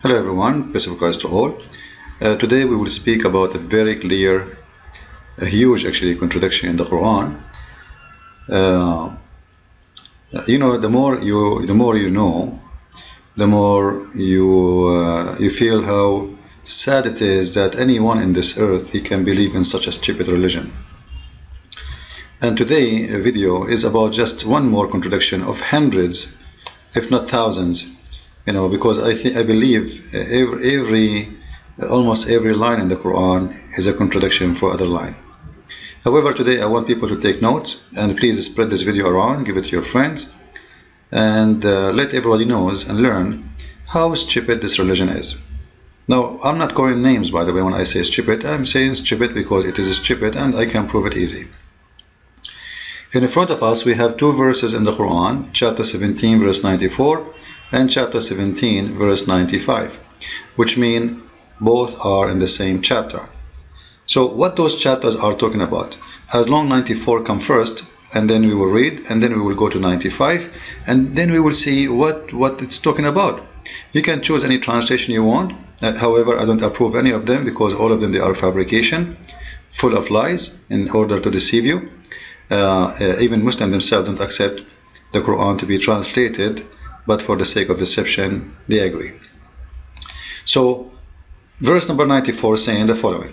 Hello everyone, peace of Christ to all. Today we will speak about a very clear, a huge actually contradiction in the Quran. The more you know, the more you feel how sad it is that anyone in this earth he can believe in such a stupid religion. And today a video is about just one more contradiction of hundreds, if not thousands. Because I believe almost every line in the Quran is a contradiction for other line. However, today I want people to take notes and please spread this video around, give it to your friends, and let everybody knows and learn how stupid this religion is. Now, I'm not calling names, by the way, when I say stupid. I'm saying stupid because it is stupid and I can prove it easy. In front of us we have two verses in the Quran, chapter 17 verse 94 and chapter 17 verse 95, which mean both are in the same chapter. So what those chapters are talking about, as long 94 come first, and then we will read, and then we will go to 95, and then we will see what it's talking about. You can choose any translation you want. However, I don't approve any of them because all of them, they are fabrication, full of lies in order to deceive you. Even Muslims themselves don't accept the Quran to be translated, but for the sake of deception they agree. So verse number 94 saying the following,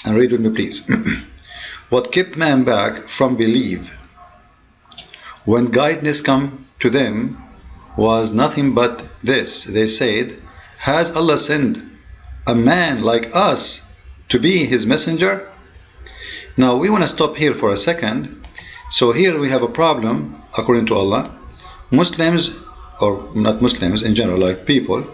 and read with me please. What kept man back from belief when guidance come to them was nothing but this. They said, has Allah sent a man like us to be his messenger? Now we want to stop here for a second. So here we have a problem according to Allah. Muslims, or not Muslims in general, like people,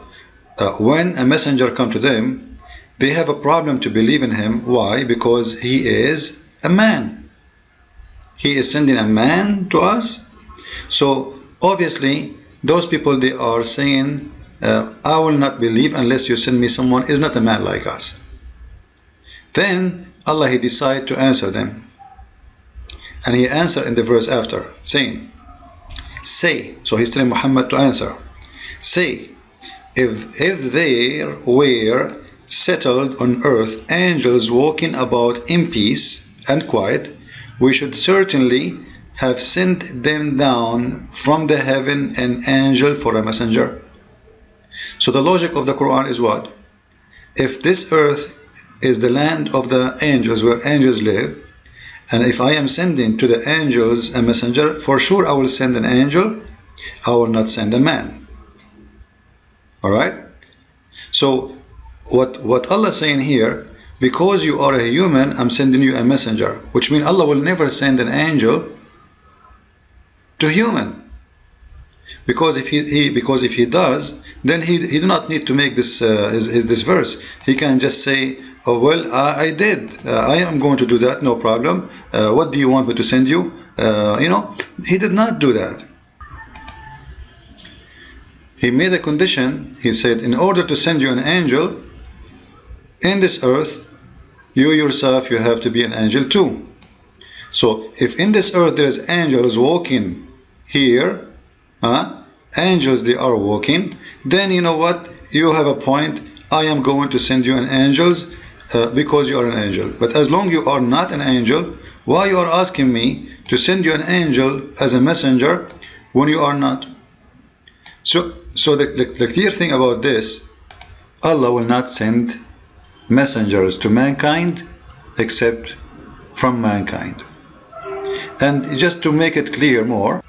when a messenger come to them, they have a problem to believe in him. Why? Because he is a man. He is sending a man to us. So obviously those people, they are saying, I will not believe unless you send me someone is not a man like us. Then Allah, he decided to answer them, and he answered in the verse after saying, say, so he's telling Muhammad to answer, say, if there were settled on earth angels walking about in peace and quiet, we should certainly have sent them down from the heaven an angel for a messenger. So the logic of the Quran is what? If this earth is the land of the angels, where angels live, and if I am sending to the angels a messenger, for sure I will send an angel, I will not send a man. Alright? So what Allah is saying here, because you are a human, I'm sending you a messenger, which means Allah will never send an angel to human. Because if he does, then he do not need to make this this verse. He can just say, oh well, I did. I am going to do that, no problem. What do you want me to send you? He did not do that. He made a condition. He said, in order to send you an angel in this earth, you yourself, you have to be an angel too. So if in this earth there is angels walking here, angels, they are walking, then you know what? You have a point. I am going to send you an angels because you are an angel. But as long you are not an angel, why you are asking me to send you an angel as a messenger when you are not? So the clear thing about this, Allah will not send messengers to mankind except from mankind. And just to make it clear more,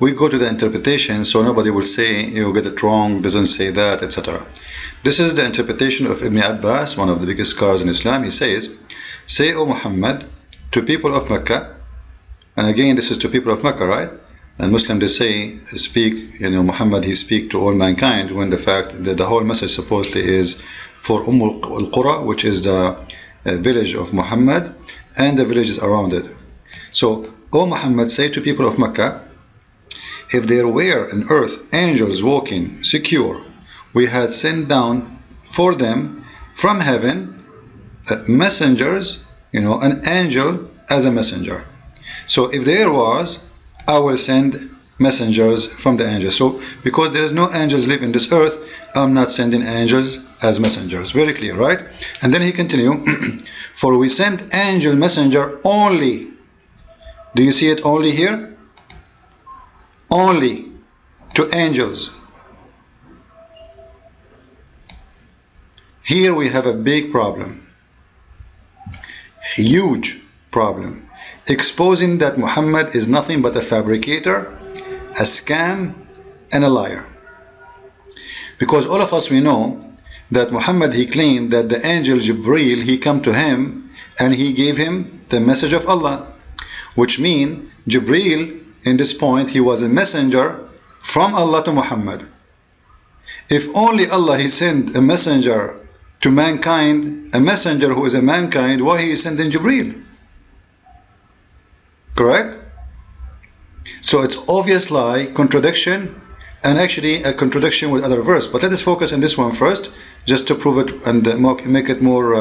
we go to the interpretation, so nobody will say you get it wrong, doesn't say that, etc. This is the interpretation of Ibn Abbas, one of the biggest scholars in Islam. He says, say, O Muhammad, to people of Mecca, and again this is to people of Mecca, right? And Muslims, they say, speak, Muhammad, he speak to all mankind, when the fact that the whole message supposedly is for al-Qura, which is the village of Muhammad and the villages around it. So, O Muhammad, say to people of Mecca, if there were on earth angels walking secure, we had sent down for them from heaven messengers, an angel as a messenger. So if there was, I will send messengers from the angels. So because there is no angels live in this earth, I'm not sending angels as messengers. Very clear, right? And then he continue, for we send angel messenger only. Do you see it only here? Only to angels. Here we have a big problem. Huge problem. Exposing that Muhammad is nothing but a fabricator, a scam, and a liar. Because all of us, we know that Muhammad, he claimed that the angel Jibreel, he come to him and he gave him the message of Allah, which means Jibreel, in this point, he was a messenger from Allah to Muhammad. If only Allah, he sent a messenger to mankind, a messenger who is a mankind, why he is sending Jibreel? Correct? So it's obvious lie, contradiction, and actually a contradiction with other verse. But let us focus on this one first, just to prove it and make it more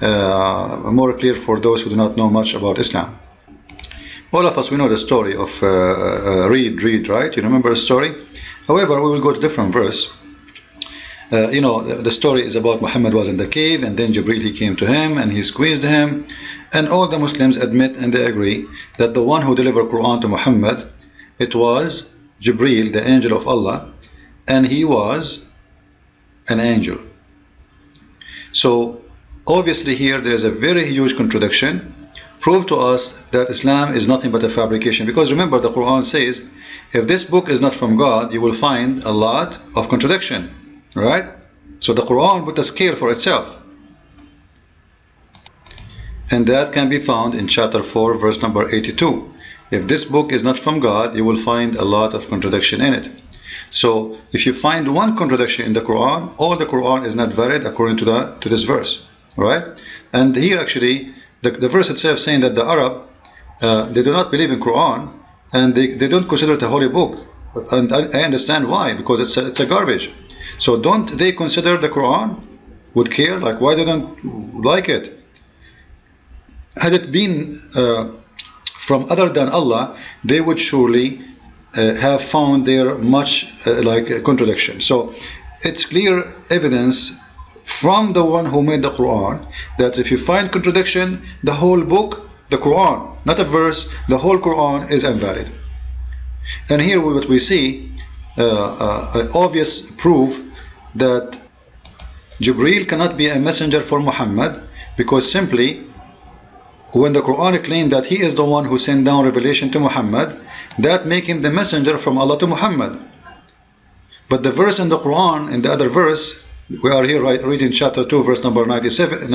clear for those who do not know much about Islam. All of us, we know the story of Reed, right? You remember the story? However, we will go to different verse. You know, the story is about Muhammad was in the cave, and then Jibreel, he came to him and he squeezed him, and all the Muslims admit and they agree that the one who delivered Quran to Muhammad, it was Jibreel, the angel of Allah, and he was an angel. So obviously here there is a very huge contradiction. Prove to us that Islam is nothing but a fabrication, because remember the Quran says if this book is not from God, you will find a lot of contradiction. Right? So the Quran put a scale for itself. And that can be found in chapter 4, verse number 82. If this book is not from God, you will find a lot of contradiction in it. So if you find one contradiction in the Quran, all the Quran is not valid according to this verse. Right? And here actually, the verse itself saying that the Arab, they do not believe in Quran, and they don't consider it a holy book. And I understand why, because it's a garbage. So don't they consider the Quran with care? Like, why they don't like it? Had it been from other than Allah, they would surely have found there much like contradiction. So it's clear evidence from the one who made the Quran that if you find contradiction, the whole book, the Quran, not a verse, the whole Quran is invalid. And here what we see, obvious proof that Jibreel cannot be a messenger for Muhammad, because simply when the Quran claimed that he is the one who sent down revelation to Muhammad, that make him the messenger from Allah to Muhammad. But the verse in the Quran, in the other verse, we are here reading chapter 2, verse number 96,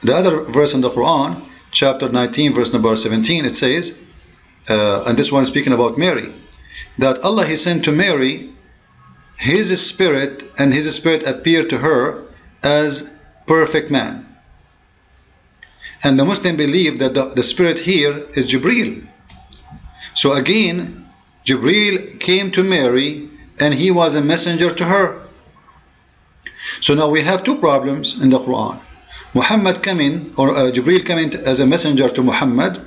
the other verse in the Quran, chapter 19, verse number 17, it says, and this one is speaking about Mary, that Allah, he sent to Mary his spirit, and his spirit appeared to her as perfect man. And the Muslim believe that the spirit here is Jibreel. So again, Jibreel came to Mary and he was a messenger to her. So now we have two problems in the Quran. Muhammad coming, or Jibreel coming as a messenger to Muhammad,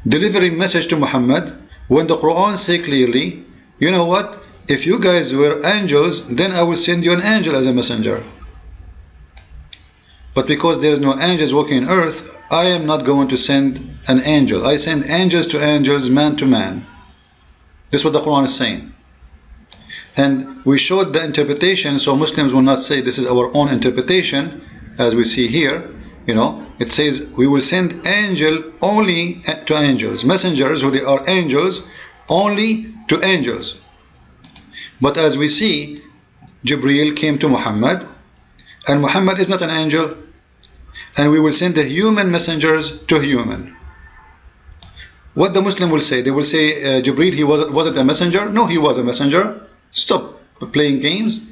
delivering message to Muhammad, when the Quran say clearly, you know what, if you guys were angels, then I will send you an angel as a messenger. But because there is no angels walking on earth, I am not going to send an angel. I send angels to angels, man to man. This is what the Quran is saying. And we showed the interpretation, so Muslims will not say this is our own interpretation, as we see here. You know, it says we will send angel only to angels, messengers who they are angels, only to angels. But as we see, Jibreel came to Muhammad, and Muhammad is not an angel, and we will send the human messengers to human. What the Muslim will say? They will say Jibreel, he wasn't a messenger? No, he was a messenger. Stop playing games.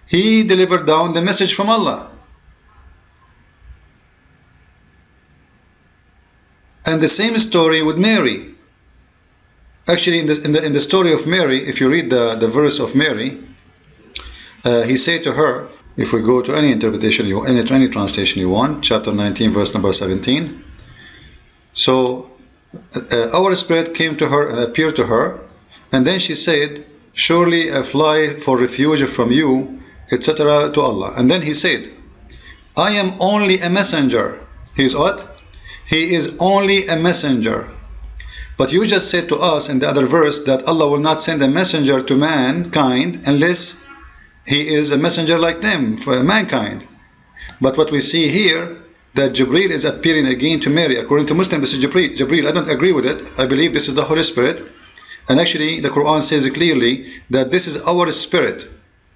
He delivered down the message from Allah. And the same story with Mary. Actually, in the story of Mary, if you read the verse of Mary, he said to her, if we go to any interpretation, any translation you want, chapter 19, verse number 17, So our spirit came to her and appeared to her, and then she said, surely I fly for refuge from you, etc. to Allah. And then he said, I am only a messenger. He is what? He is only a messenger. But you just said to us in the other verse that Allah will not send a messenger to mankind unless he is a messenger like them for mankind. But what we see here, that Jibreel is appearing again to Mary. According to Muslim, this is Jibreel. I don't agree with it. I believe this is the Holy Spirit. And actually, the Quran says clearly that this is our spirit.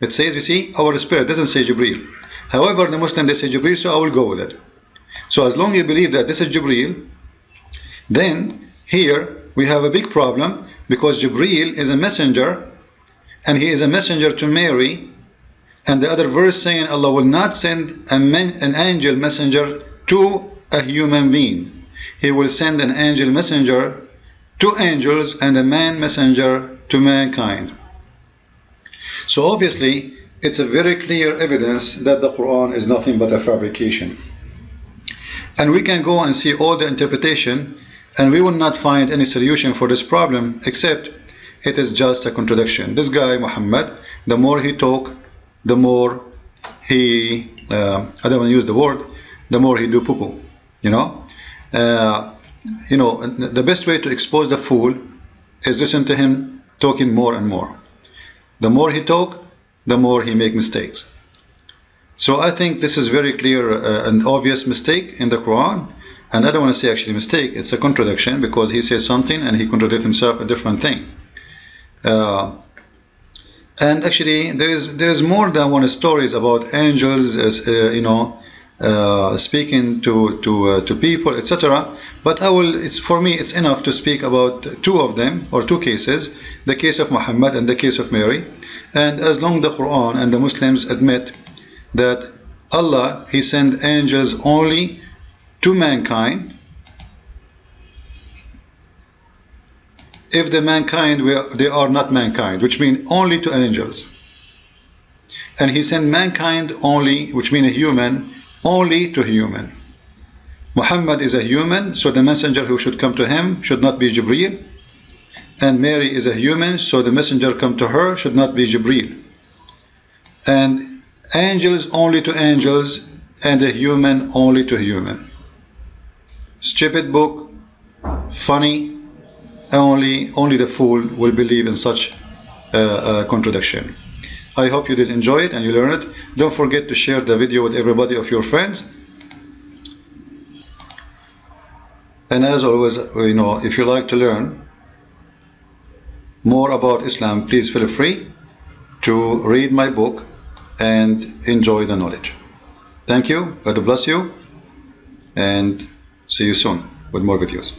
It says, you see, our spirit. It doesn't say Jibreel. However, the Muslim, they say Jibreel, so I will go with it. So as long as you believe that this is Jibreel, then here we have a big problem, because Jibreel is a messenger, and he is a messenger to Mary. And the other verse saying Allah will not send an angel messenger to a human being. He will send an angel messenger to angels and a man messenger to mankind. So obviously it's a very clear evidence that the Quran is nothing but a fabrication. And we can go and see all the interpretation, and we will not find any solution for this problem, except it is just a contradiction. This guy Muhammad, the more he talk, the more he, I don't want to use the word, the more he do poo-poo, you know. The best way to expose the fool is listen to him talking more and more. The more he talk, the more he make mistakes. So I think this is very clear and obvious mistake in the Quran. And I don't want to say actually mistake, it's a contradiction, because he says something and he contradicts himself a different thing. And actually there is more than one stories about angels speaking to people, etc. But for me it's enough to speak about two of them, or two cases, the case of Muhammad and the case of Mary. And as long as the Quran and the Muslims admit that Allah, he sent angels only to mankind, if the mankind, they are not mankind, which means only to angels. And he sent mankind only, which means a human, only to human. Muhammad is a human, so the messenger who should come to him should not be Jibreel. And Mary is a human, so the messenger come to her should not be Jibreel. And angels only to angels, and a human only to human. Stupid book, funny. Only the fool will believe in such a contradiction. I hope you did enjoy it and you learned it. Don't forget to share the video with everybody of your friends. And as always, if you like to learn more about Islam, please feel free to read my book and enjoy the knowledge. Thank you. God bless you. And see you soon with more videos.